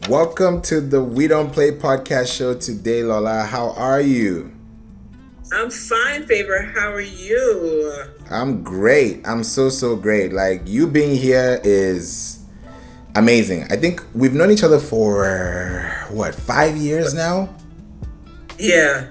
Welcome to the We Don't Play podcast show today, Lola. How are you? I'm fine, Favor. How are you? I'm great. I'm so great. Like, you being here is amazing. I think we've known each other for, what, 5 years now? Yeah.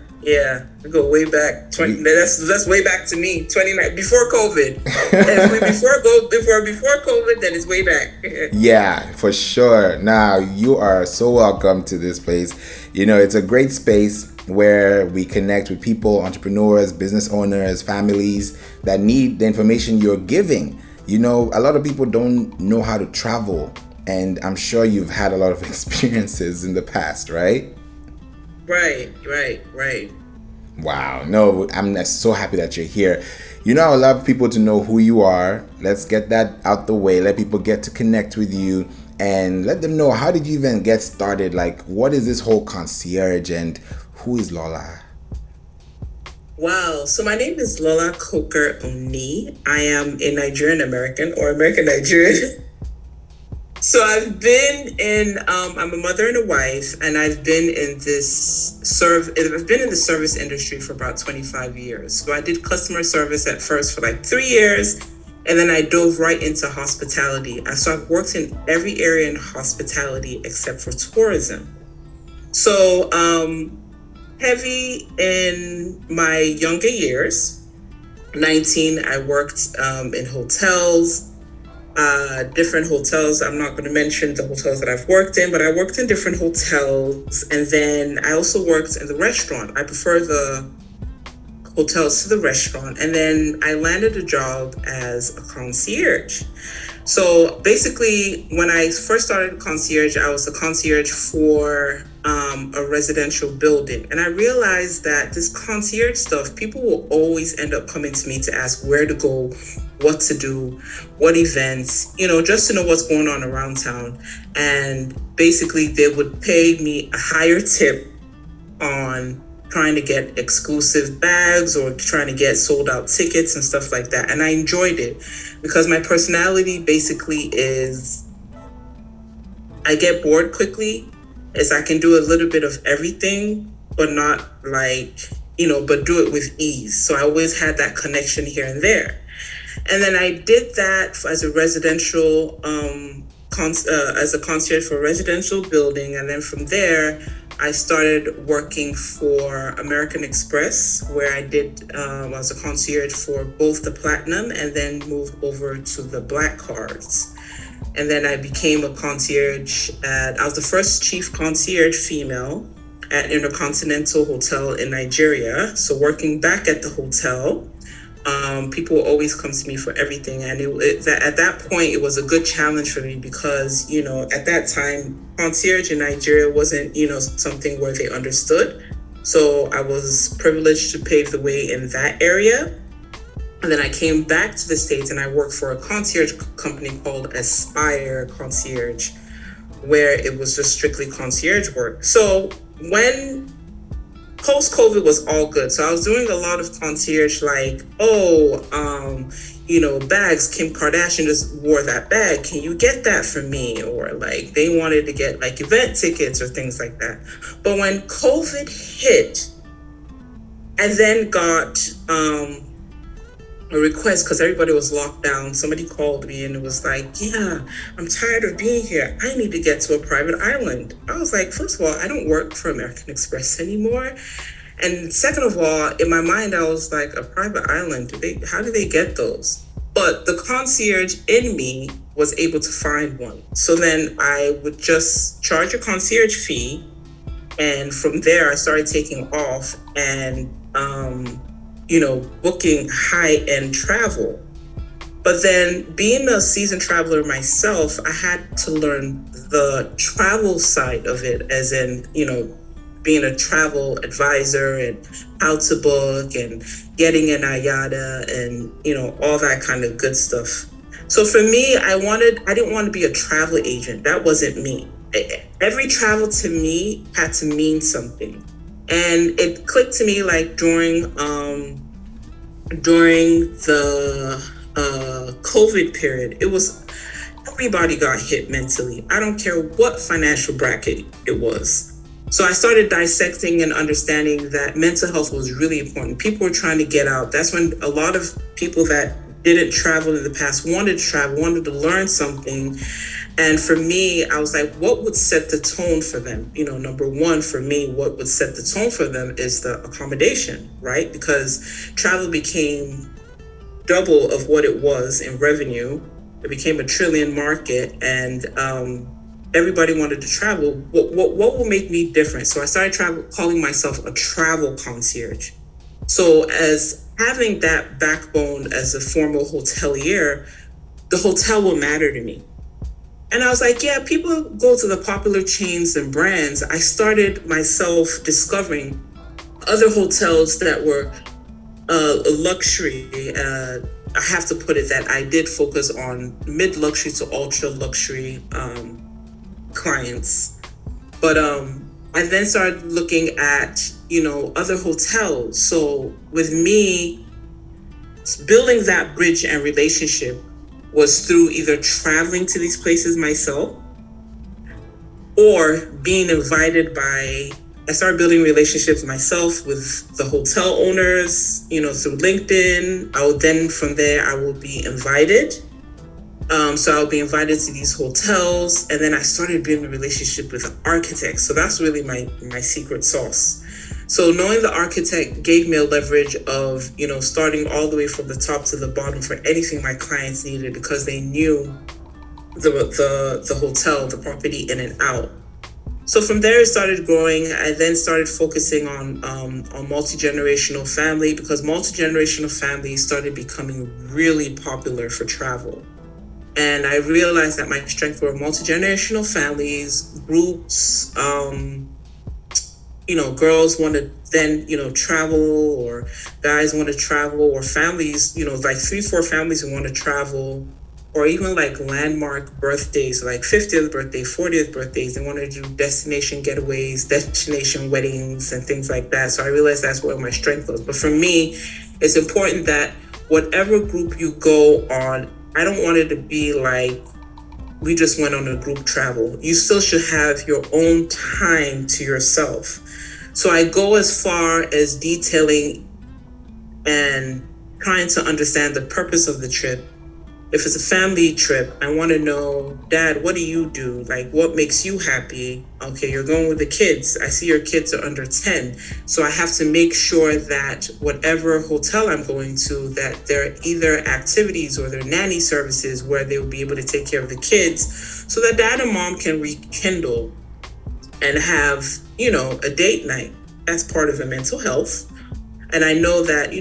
We go way back. 20. We, That's way back to me. 29 before COVID. If we before COVID, then it's way back. yeah, for sure. Now, you are so welcome to this place. It's a great space where we connect with people, entrepreneurs, business owners, families that need the information you're giving. A lot of people don't know how to travel, and I'm sure you've had a lot of experiences in the past, right? Right. Wow. No, I'm so happy that you're here. I would love people to know who you are. Let's get that out the way. Let people get to connect with you and let them know, how did you even get started? Like, what is this whole concierge and who is Lola? Wow. So my name is Lola Coker-Oni. I am a Nigerian American or American Nigerian. So I'm a mother and a wife, and I've been in the service industry for about 25 years. So I did customer service at first for like 3 years, and then I dove right into hospitality. I've worked in every area in hospitality except for tourism. So, heavy in my younger years, 19, I worked in hotels, different hotels. I'm not going to mention the hotels that I've worked in, but I worked in different hotels. And then I also worked in the restaurant. I prefer the hotels to the restaurant. And then I landed a job as a concierge. So basically, when I first started concierge, I was a concierge for a residential building. And I realized that this concierge stuff, people will always end up coming to me to ask where to go, what to do, what events, just to know what's going on around town. And basically, they would pay me a higher tip on trying to get exclusive bags or trying to get sold out tickets and stuff like that. And I enjoyed it because my personality basically is I get bored quickly, as I can do a little bit of everything, but not but do it with ease. So I always had that connection here and there. And then I did that as a residential, as a concierge for a residential building. And then from there, I started working for American Express, where I was a concierge for both the platinum and then moved over to the black cards. And then I became a concierge I was the first chief concierge female at Intercontinental Hotel in Nigeria. So working back at the hotel, people always come to me for everything. And at that point, it was a good challenge for me because, at that time, concierge in Nigeria wasn't, something where they understood. So I was privileged to pave the way in that area. And then I came back to the States and I worked for a concierge company called Aspire Concierge, where it was just strictly concierge work. So when post-COVID was all good. So I was doing a lot of concierge, bags. Kim Kardashian just wore that bag. Can you get that for me? Or they wanted to get event tickets or things like that. But when COVID hit, I then got a request because everybody was locked down. Somebody called me and it was like, yeah, I'm tired of being here. I need to get to a private island. I was like, first of all, I don't work for American Express anymore. And second of all, in my mind, I was like, a private island, how do they get those? But the concierge in me was able to find one. So then I would just charge a concierge fee. And from there, I started taking off and, booking high-end travel. But then being a seasoned traveler myself, I had to learn the travel side of it, as in, being a travel advisor and how to book and getting an IATA and, all that kind of good stuff. So for me, I didn't want to be a travel agent. That wasn't me. Every travel to me had to mean something. And it clicked to me during the COVID period. everybody got hit mentally. I don't care what financial bracket it was. So I started dissecting and understanding that mental health was really important. People were trying to get out. That's when a lot of people that didn't travel in the past wanted to travel, wanted to learn something. And for me, I was like, what would set the tone for them? You know, number one, for me, what would set the tone for them is the accommodation, right? Because travel became double of what it was in revenue. It became a trillion market, and everybody wanted to travel. What will make me different? So I started calling myself a travel concierge. So as having that backbone as a formal hotelier, the hotel will matter to me. And I was like, yeah, people go to the popular chains and brands. I started myself discovering other hotels that were luxury. I have to put it that I did focus on mid-luxury to ultra-luxury clients. But I then started looking at, other hotels. So with me, building that bridge and relationship was through either traveling to these places myself or being invited by, I started building relationships myself with the hotel owners, through LinkedIn. From there, I would be invited. So I'll be invited to these hotels, and then I started building a relationship with an architect. So that's really my secret sauce. So knowing the architect gave me a leverage of, starting all the way from the top to the bottom for anything my clients needed, because they knew the hotel, the property in and out. So from there, it started growing. I then started focusing on multi-generational family, because multi-generational families started becoming really popular for travel. And I realized that my strength were multi-generational families, groups, girls want to then, travel, or guys want to travel, or families, like 3-4 families who want to travel, or even like landmark birthdays, like 50th birthday, 40th birthdays. They want to do destination getaways, destination weddings, and things like that. So I realized that's where my strength was. But for me, it's important that whatever group you go on, I don't want it to be like we just went on a group travel. You still should have your own time to yourself. So I go as far as detailing and trying to understand the purpose of the trip. If it's a family trip, I want to know, Dad, what do you do? Like, what makes you happy? Okay, you're going with the kids. I see your kids are under 10. So I have to make sure that whatever hotel I'm going to, that there are either activities or there are nanny services where they will be able to take care of the kids, so that Dad and Mom can rekindle and have, a date night. That's part of the mental health. And I know that,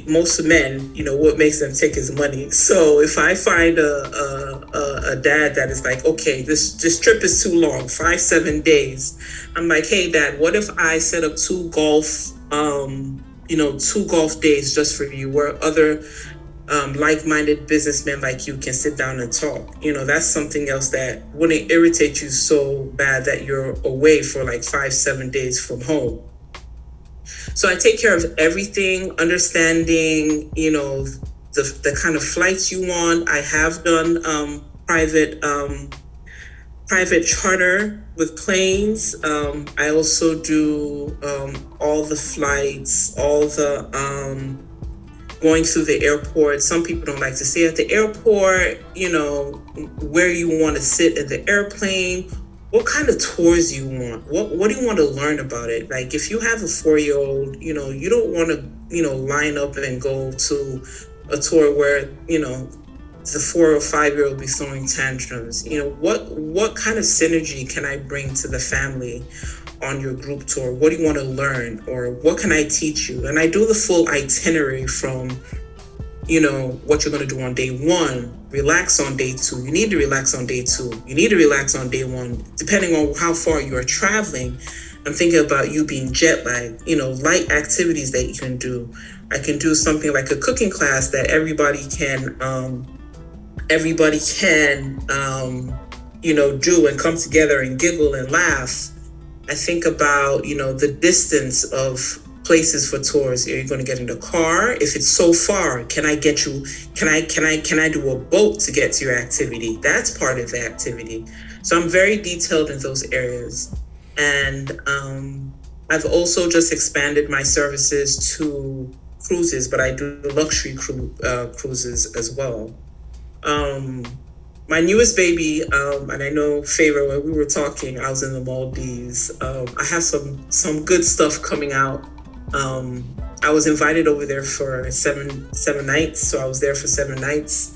most men, what makes them tick is money. So if I find a dad that is like, okay, this trip is too long, 5-7 days. I'm like, hey, Dad, what if I set up 2 golf days just for you, where other like-minded businessmen like you can sit down and talk. That's something else that wouldn't irritate you so bad that you're away for like 5-7 days from home. So I take care of everything, understanding, the kind of flights you want. I have done private charter with planes. I also do all the flights, all the going through the airport. Some people don't like to stay at the airport, where you want to sit in the airplane. What kind of tours you want? What do you want to learn about it? Like, if you have a 4-year-old, you don't want to, line up and go to a tour where, the 4 or 5-year-old be throwing tantrums. What kind of synergy can I bring to the family on your group tour? What do you want to learn? Or what can I teach you? And I do the full itinerary from, what you're going to do on day 1, relax on day 2. You need to relax on day 2. You need to relax on day 1, depending on how far you are traveling. I'm thinking about you being jet lagged, light activities that you can do. I can do something like a cooking class that everybody can do and come together and giggle and laugh. I think about, the distance of places for tours. Are you going to get in the car? If it's so far, can I get you? Can I do a boat to get to your activity? That's part of the activity. So I'm very detailed in those areas, and I've also just expanded my services to cruises, but I do luxury cruises as well. My newest baby, and I know Favor, when we were talking, I was in the Maldives. I have some good stuff coming out. I was invited over there for seven nights, so I was there for 7 nights.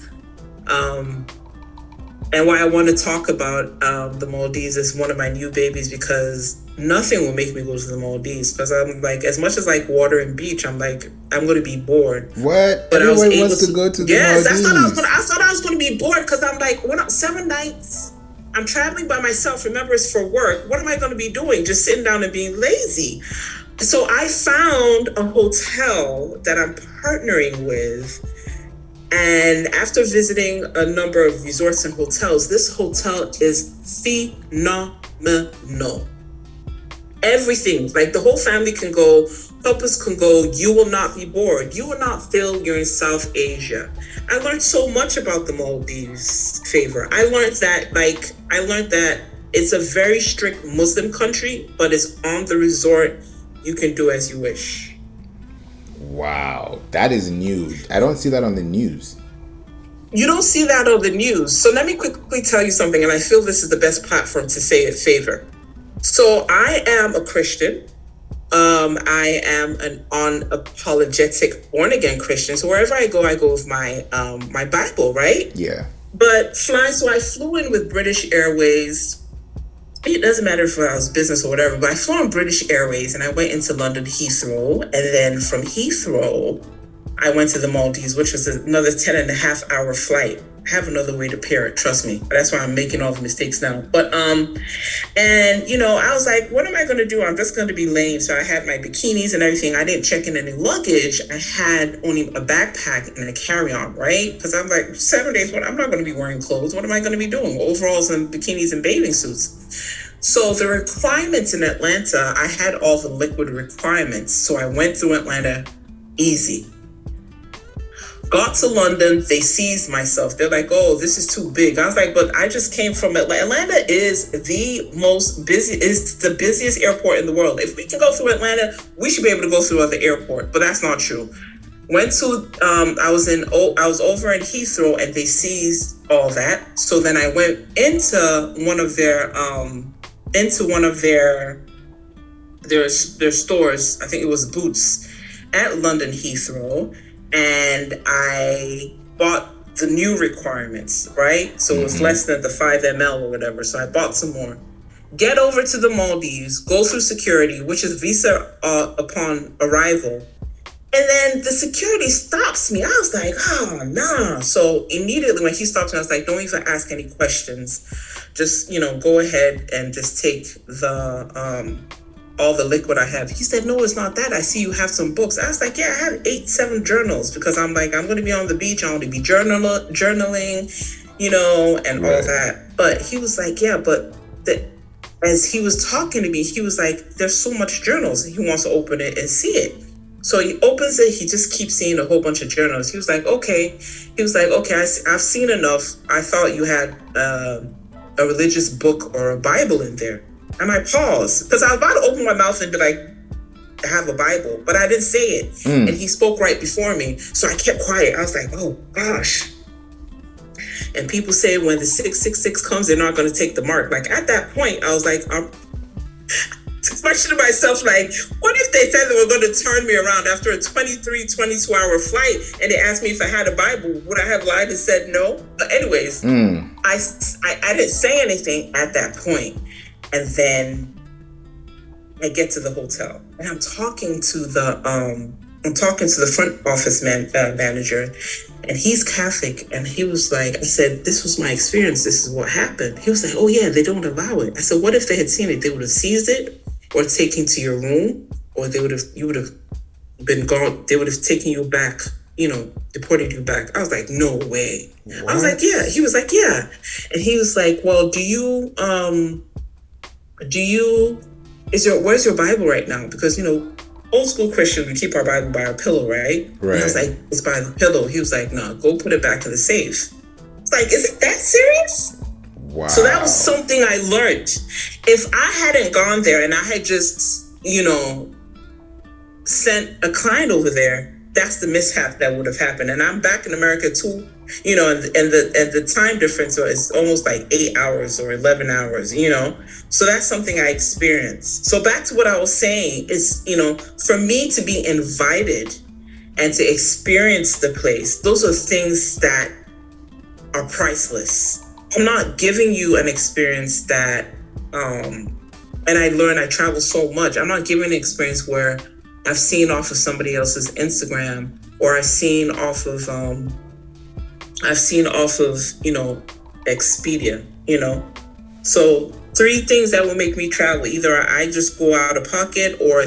And why I want to talk about the Maldives is one of my new babies, because nothing will make me go to the Maldives, because I'm like, as much as like water and beach, I'm like, I'm going to be bored. What? But Everyone wants to go to the Maldives. I thought I was going to be bored, because I'm like, 7 nights. I'm traveling by myself. Remember, it's for work. What am I going to be doing? Just sitting down and being lazy. So I found a hotel that I'm partnering with. And after visiting a number of resorts and hotels, this hotel is phenomenal. Everything, like the whole family can go, couples can go, you will not be bored. You will not feel you're in South Asia. I learned so much about the Maldives, Favor. I learned that it's a very strict Muslim country, but it's on the resort. You can do as you wish. Wow, that is new. I don't see that on the news. You don't see that on the news. So let me quickly tell you something, and I feel this is the best platform to say it, Favor. So I am a Christian. I am an unapologetic born-again Christian. So wherever I go with my my Bible, right? Yeah. But so I flew in with British Airways. It doesn't matter if I was business or whatever, but I flew on British Airways, and I went into London Heathrow. And then from Heathrow, I went to the Maldives, which was another 10.5-hour flight. I have another way to pair it, trust me. That's why I'm making all the mistakes now. But, and, you know, I was like, what am I going to do? I'm just going to be lame. So I had my bikinis and everything. I didn't check in any luggage. I had only a backpack and a carry-on, right? Because I'm like, 7 days, I'm not going to be wearing clothes. What am I going to be doing? Overalls and bikinis and bathing suits. So the requirements in Atlanta, I had all the liquid requirements. So I went through Atlanta easy. Got to London, they seized myself. They're like, oh, this is too big. I was like, but I just came from Atlanta. Atlanta is the busiest airport in the world. If we can go through Atlanta, we should be able to go through other airport, but that's not true. Went to, I was over in Heathrow, and they seized all that. So then I went into one of their stores. I think it was Boots at London Heathrow. And I bought the new requirements, right? So it was less than the 5 ml or whatever. So I bought some more. Get over to the Maldives, go through security, which is visa upon arrival. And then the security stops me. I was like, oh, nah. So immediately when he stopped me, I was like, don't even ask any questions. Just, go ahead and just take the all the liquid I have. He said, no, it's not that. I see you have some books. I was like, yeah, I have 7 journals, because I'm like, I'm going to be on the beach. I want to be journaling, and all that. But he was like, yeah, but as he was talking to me, he was like, there's so much journals. He wants to open it and see it. So he opens it. He just keeps seeing a whole bunch of journals. He was like, okay. I've seen enough. I thought you had a religious book or a Bible in there. And I paused, because I was about to open my mouth and be like, I have a Bible, but I didn't say it. And he spoke right before me. So I kept quiet. I was like, oh, gosh. And people say when the 666 comes, they're not going to take the mark. Like, at that point, I was like, I'm questioning myself, like, what if they said they were going to turn me around after a 22-hour flight, and they asked me if I had a Bible? Would I have lied and said no? But anyways, I didn't say anything at that point. And then I get to the hotel, and I'm talking to the front office manager, and he's Catholic. And he was like, I said, this was my experience. This is what happened. He was like, oh yeah, they don't allow it. I said, what if they had seen it? They would have seized it, or taken to your room, or you would have been gone. They would have taken you back, deported you back. I was like, no way. What? I was like, yeah. He was like, yeah. And he was like, well, where's your Bible right now? Because, old school Christian, we keep our Bible by our pillow, right? And I was Right. like, it's by the pillow. He was like, no, go put it back in the safe. It's like, is it that serious? So that was Wow. something I learned. If I hadn't gone there and I had just, sent a client over there, that's the mishap that would have happened. And I'm back in America too, and the time difference is almost like 8 hours or 11 hours. So that's something I experienced. So back to what I was saying is, for me to be invited and to experience the place, those are things that are priceless. I'm not giving you an experience that, and I travel so much. I'm not giving an experience where I've seen off of somebody else's Instagram, or I've seen off of Expedia. So 3 things that will make me travel: either I just go out of pocket, or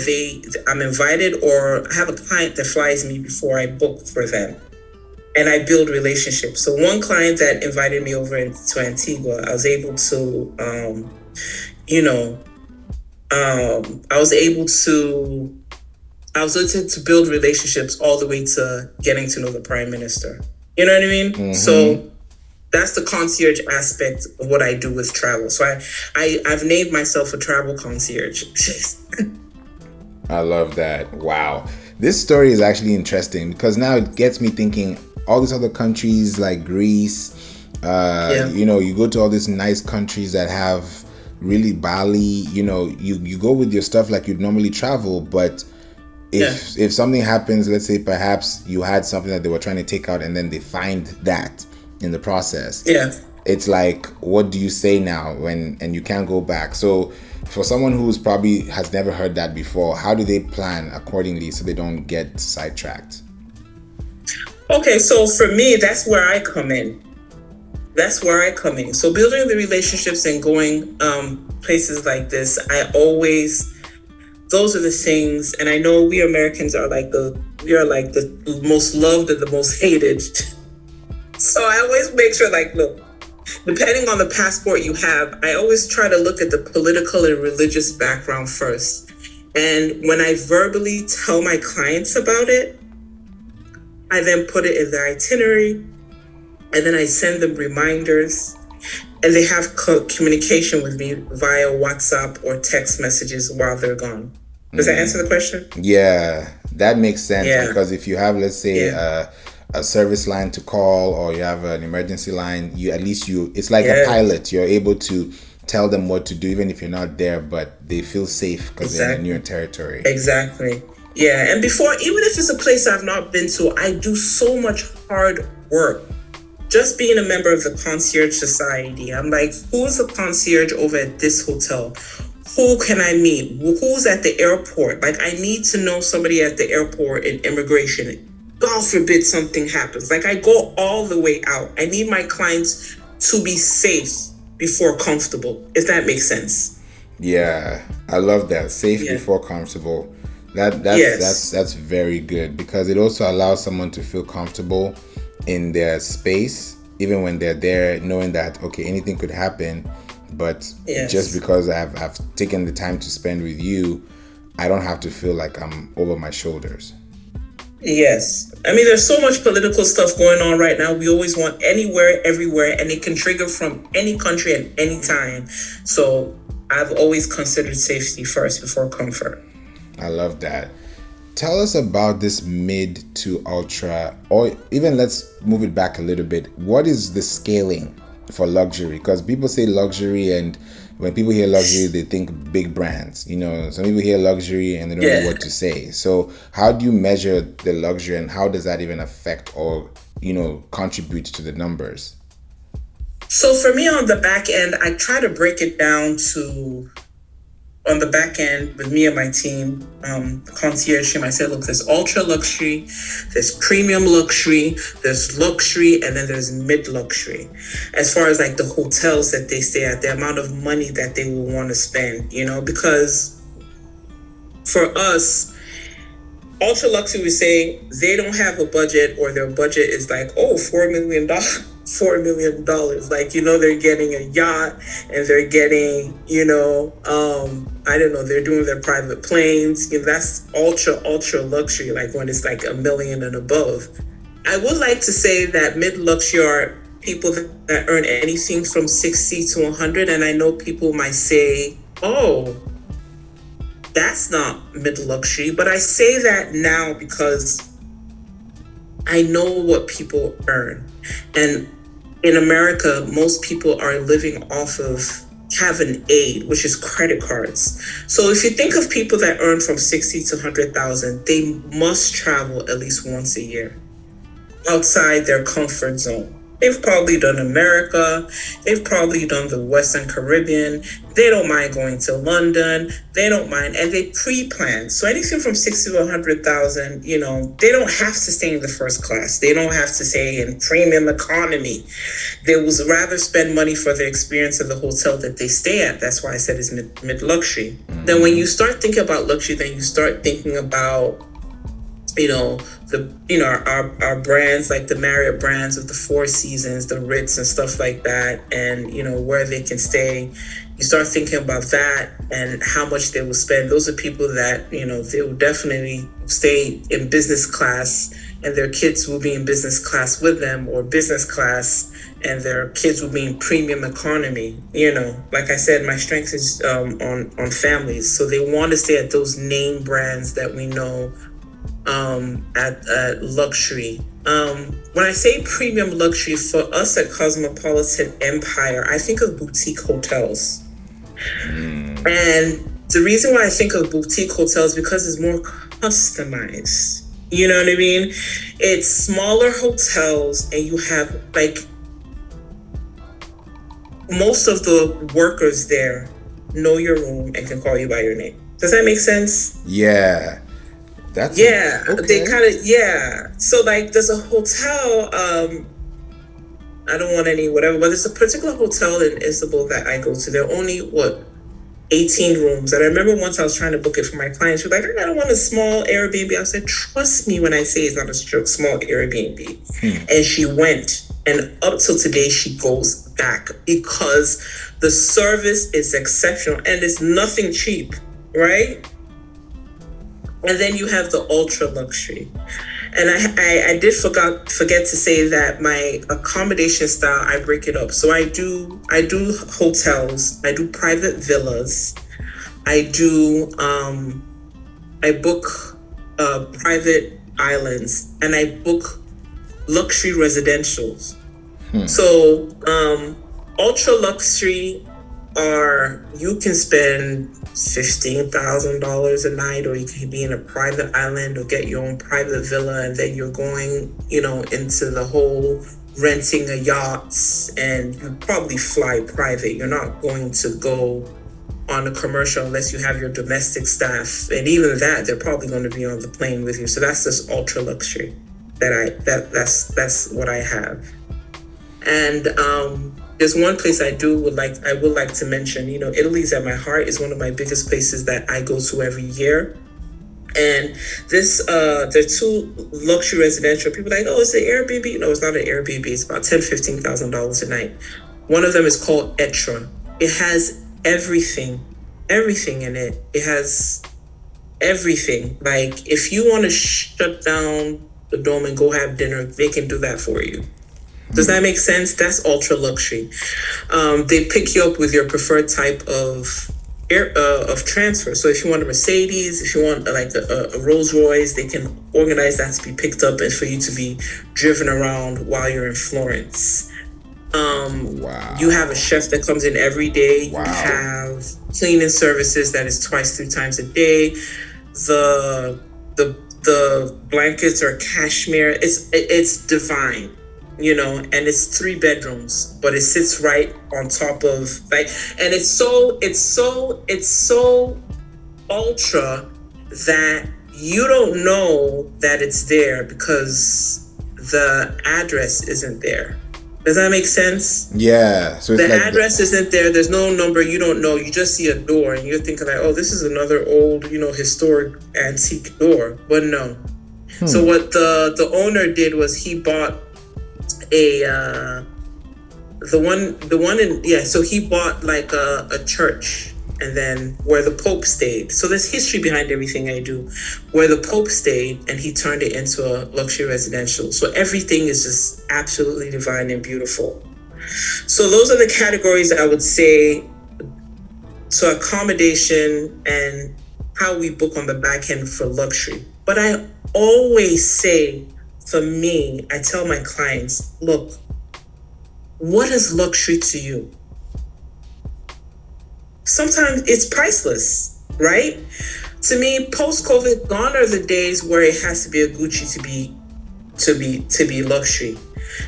I'm invited, or I have a client that flies me before I book for them, and I build relationships. So one client that invited me over to Antigua, I was able to, I was able to build relationships all the way to getting to know the prime minister. You know what I mean? Mm-hmm. So that's the concierge aspect of what I do with travel. So I've named myself a travel concierge. I love that. Wow. This story is actually interesting because now it gets me thinking all these other countries like Greece, you go to all these nice countries that have really Bali, you go with your stuff like you'd normally travel, but if something happens, let's say perhaps you had something that they were trying to take out and then they find that in the process. Yeah. It's like, what do you say now and you can't go back? So for someone who's probably has never heard that before, how do they plan accordingly so they don't get sidetracked? Okay, so for me, that's where I come in. So building the relationships and going places like this, those are the things, and I know we Americans are like the most loved and the most hated. So I always make sure, look, depending on the passport you have, I always try to look at the political and religious background first. And when I verbally tell my clients about it, I then put it in their itinerary, and then I send them reminders, and they have communication with me via WhatsApp or text messages while they're gone. Does that answer the question? Yeah, that makes sense. Because if you have, let's say, a service line to call, or you have an emergency line, it's like a pilot. You're able to tell them what to do even if you're not there, but they feel safe because they're in your territory. Exactly. Yeah, and even if it's a place I've not been to, I do so much hard work. Just being a member of the Concierge Society, I'm like, who's a concierge over at this hotel? Who can I meet? Who's at the airport? I need to know somebody at the airport in immigration. God forbid something happens. I go all the way out. I need my clients to be safe before comfortable, if that makes sense. Yeah, I love that. Safe before comfortable. That's very good, because it also allows someone to feel comfortable in their space, even when they're there, knowing that, okay, anything could happen, but just because I've taken the time to spend with you, I don't have to feel like I'm over my shoulders. Yes. I mean, there's so much political stuff going on right now. We always want anywhere, everywhere, and it can trigger from any country at any time. So I've always considered safety first before comfort. I love that. Tell us about this mid to ultra, or even let's move it back a little bit. What is the scaling for luxury? Because people say luxury, and when people hear luxury, they think big brands. Some people hear luxury and they don't know what to say. So how do you measure the luxury, and how does that even affect or, contribute to the numbers? So for me, on the back end, I try to break it down to, on the back end with me and my team, the concierge team, I said, look, there's ultra luxury, there's premium luxury, there's luxury, and then there's mid luxury. As far as the hotels that they stay at, the amount of money that they will want to spend, because for us, ultra luxury, we say they don't have a budget, or their budget is $4 million. $4 million. Like, they're getting a yacht, and they're getting, I don't know, they're doing their private planes. That's ultra luxury, like when it's like $1 million and above. I would like to say that mid-luxury are people that earn anything from 60 to 100. And I know people might say, oh, that's not mid-luxury. But I say that now because I know what people earn. And in America, most people are living off of have an aid, which is credit cards. So if you think of people that earn from 60 to 100,000, they must travel at least once a year outside their comfort zone. They've probably done America. They've probably done the Western Caribbean. They don't mind going to London. They don't mind, and they pre-plan. So anything from 60 to 100,000, they don't have to stay in the first class. They don't have to stay in premium economy. They would rather spend money for the experience of the hotel that they stay at. That's why I said it's mid-luxury. Then when you start thinking about luxury, then you start thinking about our brands, like the Marriott brands of the Four Seasons, the Ritz and stuff like that, and where they can stay. You start thinking about that and how much they will spend. Those are people that they will definitely stay in business class, and their kids will be in business class with them, or business class, and their kids will be in premium economy. Like I said, my strength is on families, so they want to stay at those name brands that we know. At luxury. When I say premium luxury, for us at Cosmopolitan Empire, I think of boutique hotels. And the reason why I think of boutique hotels because it's more customized. You know what I mean? It's smaller hotels, and you have like most of the workers there know your room and can call you by your name. Does that make sense? Yeah. They kind of, so like there's a hotel, I don't want any whatever, but there's a particular hotel in Istanbul that I go to. There are only 18 rooms. And I remember once I was trying to book it for my clients. She was like, I don't want a small Airbnb. I said, trust me when I say it's not a small Airbnb. And she went, and up till today she goes back because the service is exceptional and it's nothing cheap, right? And then you have the ultra luxury. And I did forget to say that my accommodation style, I break it up. So I do hotels, I do private villas, I book private islands, and I book luxury residentials. So ultra luxury are, you can spend $15,000 a night, or you can be in a private island or get your own private villa, and then you're going, into the whole renting a yachts, and you probably fly private. You're not going to go on a commercial unless you have your domestic staff, and even that, they're probably going to be on the plane with you. So that's just ultra luxury that's what I have. And there's one place I would like to mention. Italy's at my heart. Is one of my biggest places that I go to every year. And this, there are two luxury residential. People are like, oh, it's an Airbnb. No, it's not an Airbnb. It's about $10,000-$15,000 a night. One of them is called Etra. It has everything in it. It has everything. Like, if you want to shut down the dome and go have dinner, they can do that for you. Does that make sense? That's ultra luxury. They pick you up with your preferred type of transfer. So if you want a Mercedes, if you want like a Rolls Royce, they can organize that to be picked up and for you to be driven around while you're in Florence. Wow. You have a chef that comes in every day. Wow. You have cleaning services that is 2-3 times a day. The blankets are cashmere. It's divine. And it's 3 bedrooms, but it sits right on top of and it's so ultra that you don't know that it's there because the address isn't there. Does that make sense? Yeah. So it's the address isn't there. There's no number. You don't know. You just see a door and you're thinking like, oh, this is another old, historic antique door. But no. So what the owner did was he bought a So he bought like a church, and then where the Pope stayed. So there's history behind everything I do. Where the Pope stayed, and he turned it into a luxury residential. So everything is just absolutely divine and beautiful. So those are the categories that I would say. So accommodation and how we book on the back end for luxury. But I always say, for me, I tell my clients, look, what is luxury to you? Sometimes it's priceless, right? To me, post-COVID, gone are the days where it has to be a Gucci to be luxury.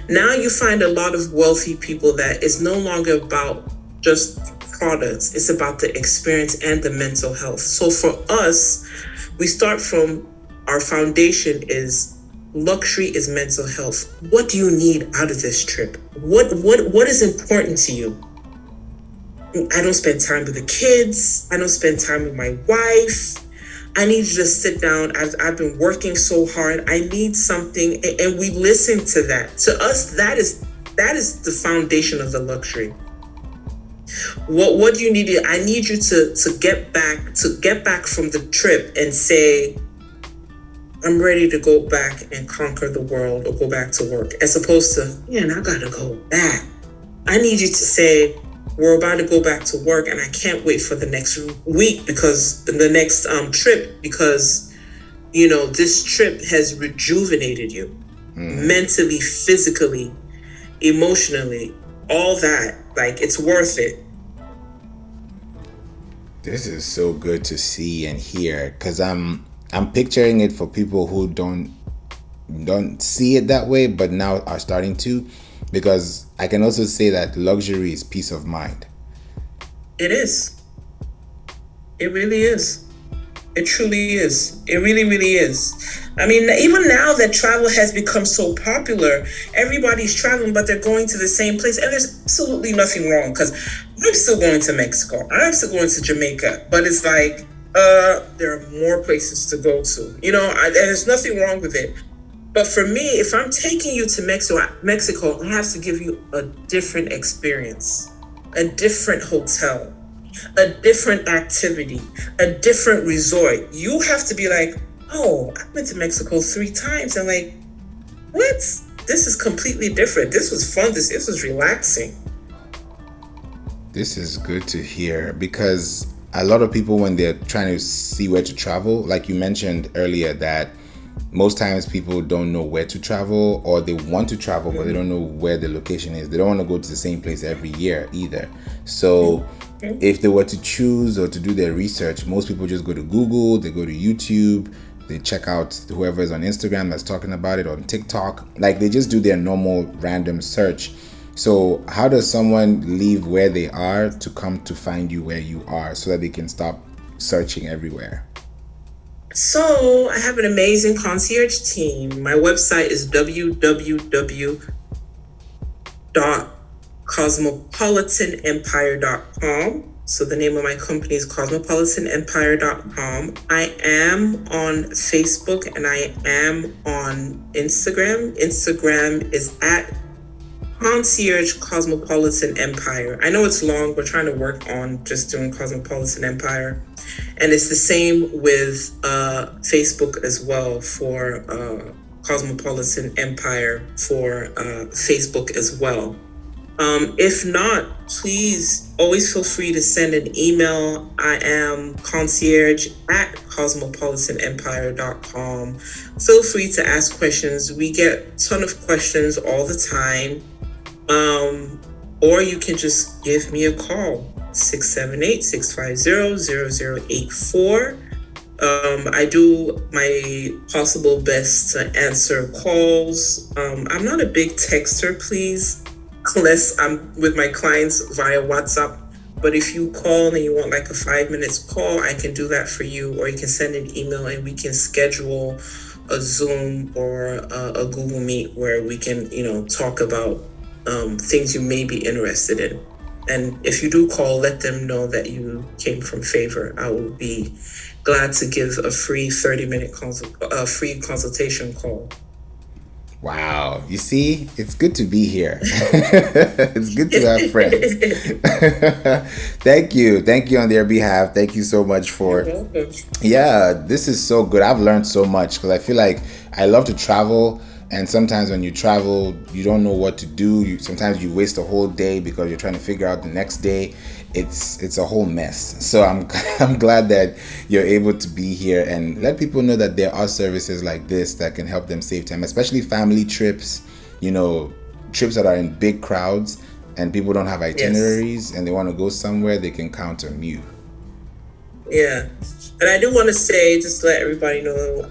Now you find a lot of wealthy people that it's no longer about just products, it's about the experience and the mental health. So for us, we start from our foundation is luxury is mental health. What do you need out of this trip? What is important to you? I don't spend time with the kids. I don't spend time with my wife. I need you to sit down. I've been working so hard. I need something, and we listen to that. To us, that is the foundation of the luxury. What do you need? I need you to get back from the trip and say, I'm ready to go back and conquer the world or go back to work, as opposed to, man, I gotta go back. I need you to say, we're about to go back to work, and I can't wait for the next week because the next trip, because this trip has rejuvenated you mentally, physically, emotionally, all that. Like, it's worth it. This is so good to see and hear, because I'm picturing it for people who don't see it that way, but now are starting to, because I can also say that luxury is peace of mind. It is. It really is. It truly is. It really, really is. I mean, even now that travel has become so popular, everybody's traveling, but they're going to the same place. And there's absolutely nothing wrong, because I'm still going to Mexico. I'm still going to Jamaica. But it's like, there are more places to go to. There's nothing wrong with it. But for me, if I'm taking you to Mexico, I have to give you a different experience, a different hotel, a different activity, a different resort. You have to be like, oh, I went to Mexico 3 times. And like, what? This is completely different. This was fun. This was relaxing. This is good to hear, because a lot of people, when they're trying to see where to travel, like you mentioned earlier, that most times people don't know where to travel, or they want to travel, but they don't know where the location is. They don't want to go to the same place every year either. So if they were to choose or to do their research, most people just go to Google, they go to YouTube, they check out whoever is on Instagram that's talking about it, on TikTok. Like, they just do their normal random search. So how does someone leave where they are to come to find you where you are, so that they can stop searching everywhere? So I have an amazing concierge team. My website is www.cosmopolitanempire.com. So the name of my company is cosmopolitanempire.com. I am on Facebook, and I am on Instagram. Instagram is at Concierge Cosmopolitan Empire. I know it's long. We're trying to work on just doing Cosmopolitan Empire. And it's the same with Facebook as well, for Cosmopolitan Empire for Facebook as well. If not, please always feel free to send an email. I am concierge at cosmopolitanempire.com. Feel free to ask questions. We get a ton of questions all the time. Or you can just give me a call, 678-650-0084. I do my possible best to answer calls. I'm not a big texter, please, unless I'm with my clients via WhatsApp. But if you call and you want like a 5 minutes call, I can do that for you. Or you can send an email and we can schedule a Zoom or a Google Meet where we can, talk about things you may be interested in. And if you do call, let them know that you came from Favor. I will be glad to give a free 30-minute free consultation call. Wow. You see, it's good to be here. It's good to have friends. Thank you. Thank you on their behalf. Thank you so much You're for, welcome. yeah, this is so good. I've learned so much because I feel like I love to travel. And sometimes when you travel, you don't know what to do. Sometimes you waste a whole day because you're trying to figure out the next day. It's a whole mess. So I'm I'm glad that you're able to be here and let people know that there are services like this that can help them save time, especially family trips, you know, trips that are in big crowds and people don't have Yes. itineraries and they want to go somewhere, they can count on you. Yeah. And I do want to say, just to let everybody know,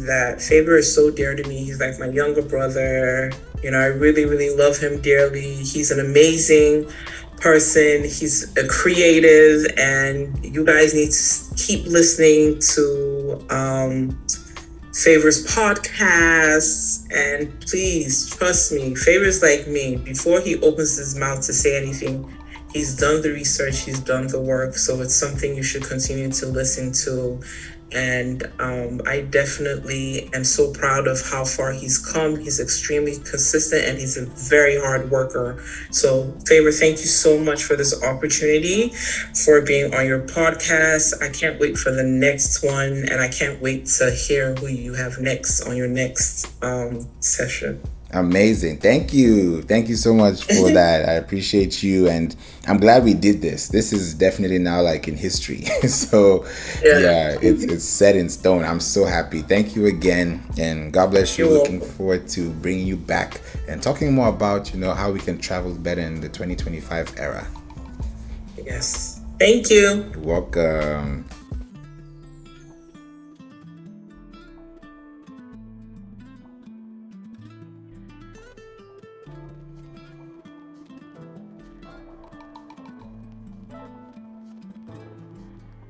that Faber is so dear to me. He's like my younger brother. I really, really love him dearly. He's an amazing person. He's a creative, and you guys need to keep listening to Favor's podcasts. And please trust me, Favor's like me. Before he opens his mouth to say anything, he's done the research, he's done the work. So it's something you should continue to listen to. And I definitely am so proud of how far he's come. He's extremely consistent and he's a very hard worker. So, Favor, thank you so much for this opportunity, for being on your podcast. I can't wait for the next one, and I can't wait to hear who you have next on your next session. Amazing. Thank you. Thank you so much for that. I appreciate you. And I'm glad we did this. This is definitely now like in history. So, Yeah, yeah, it's set in stone. I'm so happy. Thank you again. And God bless you. you're Looking welcome. forward to bringing you back and talking more about, how we can travel better in the 2025 era. Yes. Thank you. You're welcome.